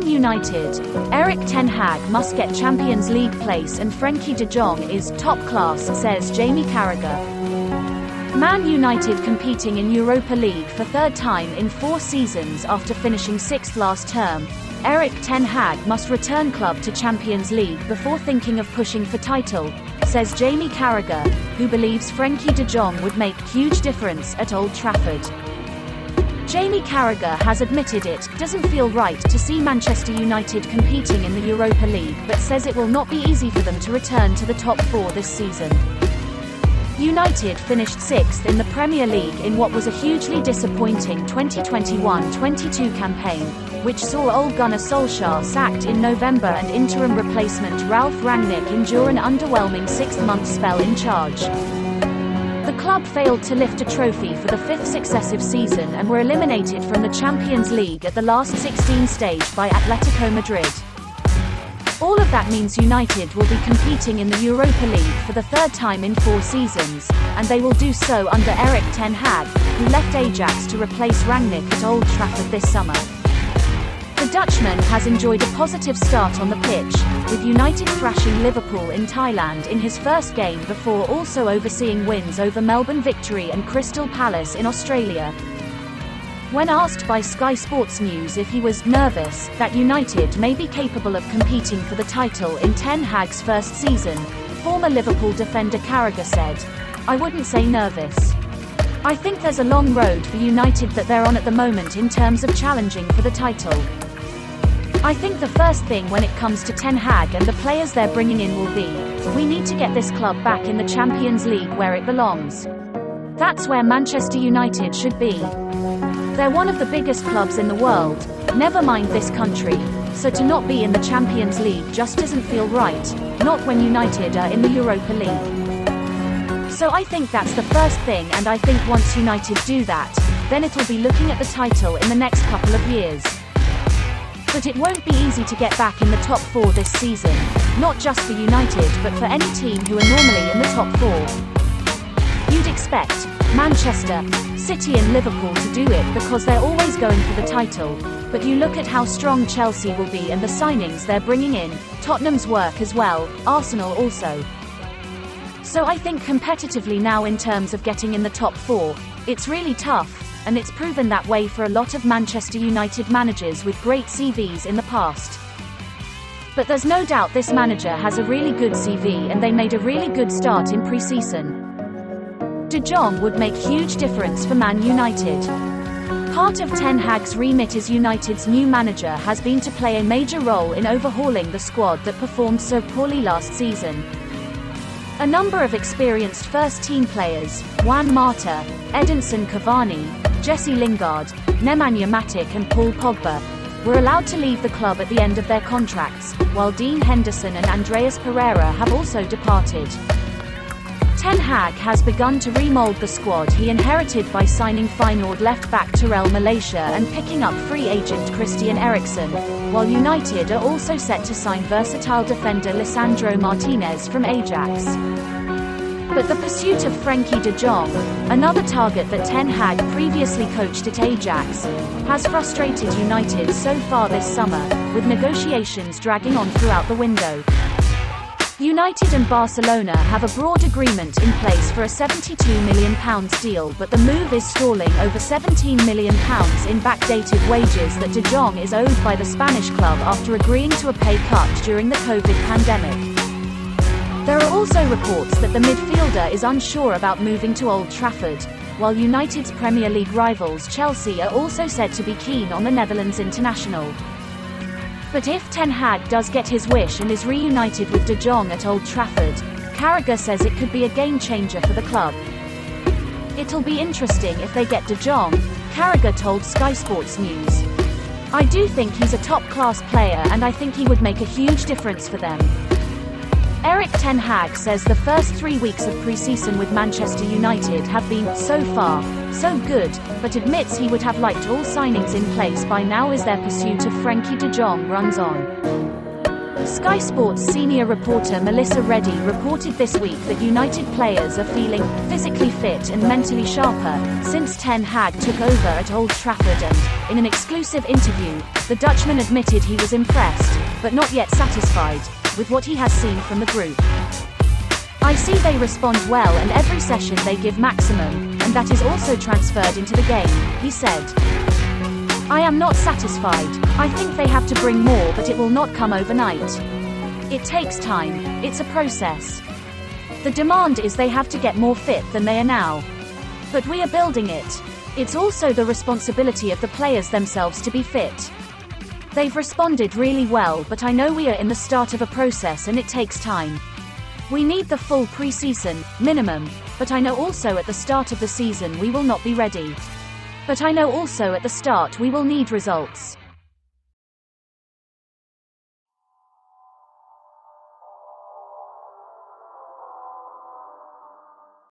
Man United. Erik ten Hag must get Champions League place and Frenkie de Jong is top class, says Jamie Carragher. Man United competing in Europa League for third time in 4 seasons after finishing 6th last term. Erik ten Hag must return club to Champions League before thinking of pushing for title, says Jamie Carragher, who believes Frenkie de Jong would make huge difference at Old Trafford. Jamie Carragher has admitted it doesn't feel right to see Manchester United competing in the Europa League, but says it will not be easy for them to return to the top 4 this season. United finished 6th in the Premier League in what was a hugely disappointing 2021-22 campaign, which saw old gunner Solskjaer sacked in November and interim replacement Ralf Rangnick endure an underwhelming 6-month spell in charge. The club failed to lift a trophy for the 5th successive season and were eliminated from the Champions League at the last 16 stage by Atletico Madrid. All of that means United will be competing in the Europa League for the 3rd time in 4 seasons, and they will do so under Erik ten Hag, who left Ajax to replace Rangnick at Old Trafford this summer. The Dutchman has enjoyed a positive start on the pitch, with United thrashing Liverpool in Thailand in his first game before also overseeing wins over Melbourne Victory and Crystal Palace in Australia. When asked by Sky Sports News if he was nervous that United may be capable of competing for the title in Ten Hag's first season, former Liverpool defender Carragher said, "I wouldn't say nervous. I think there's a long road for United that they're on at the moment in terms of challenging for the title. I think the first thing when it comes to Ten Hag and the players they're bringing in will be, we need to get this club back in the Champions League where it belongs. That's where Manchester United should be. They're one of the biggest clubs in the world, never mind this country, so to not be in the Champions League just doesn't feel right, not when United are in the Europa League. So I think that's the first thing, and I think once United do that, then it'll be looking at the title in the next couple of years. But it won't be easy to get back in the top 4 this season, not just for United but for any team who are normally in the top 4. You'd expect Manchester City and Liverpool to do it because they're always going for the title, but you look at how strong Chelsea will be and the signings they're bringing in, Tottenham's work as well, Arsenal also. So I think competitively now in terms of getting in the top 4, it's really tough, and it's proven that way for a lot of Manchester United managers with great CVs in the past. But there's no doubt this manager has a really good CV and they made a really good start in pre-season. De Jong would make huge difference for Man United. Part of Ten Hag's remit as United's new manager has been to play a major role in overhauling the squad that performed so poorly last season. A number of experienced first-team players, Juan Mata, Edinson Cavani, Jesse Lingard, Nemanja Matic and Paul Pogba, were allowed to leave the club at the end of their contracts, while Dean Henderson and Andreas Pereira have also departed. Ten Hag has begun to remold the squad he inherited by signing Feyenoord left-back Terrell Malaysia and picking up free agent Christian Eriksen, while United are also set to sign versatile defender Lisandro Martinez from Ajax. But the pursuit of Frenkie de Jong, another target that Ten Hag previously coached at Ajax, has frustrated United so far this summer, with negotiations dragging on throughout the window. United and Barcelona have a broad agreement in place for a £72 million deal, but the move is stalling over £17 million in backdated wages that De Jong is owed by the Spanish club after agreeing to a pay cut during the COVID pandemic. There are also reports that the midfielder is unsure about moving to Old Trafford, while United's Premier League rivals Chelsea are also said to be keen on the Netherlands international. But if Ten Hag does get his wish and is reunited with De Jong at Old Trafford, Carragher says it could be a game-changer for the club. "It'll be interesting if they get De Jong," Carragher told Sky Sports News. "I do think he's a top-class player and I think he would make a huge difference for them." Erik ten Hag says the first 3 weeks of pre-season with Manchester United have been, so far, so good, but admits he would have liked all signings in place by now as their pursuit of Frenkie de Jong runs on. Sky Sports senior reporter Melissa Reddy reported this week that United players are feeling physically fit and mentally sharper since Ten Hag took over at Old Trafford, and, in an exclusive interview, the Dutchman admitted he was impressed, but not yet satisfied, with what he has seen from the group. "I see they respond well and every session they give maximum, and that is also transferred into the game," he said. "I am not satisfied. I think they have to bring more, but it will not come overnight. It takes time. It's a process. The demand is they have to get more fit than they are now. But we are building it. It's also the responsibility of the players themselves to be fit. They've responded really well, but I know we are in the start of a process and it takes time. We need the full pre-season, minimum, but I know also at the start of the season we will not be ready. But I know also at the start we will need results.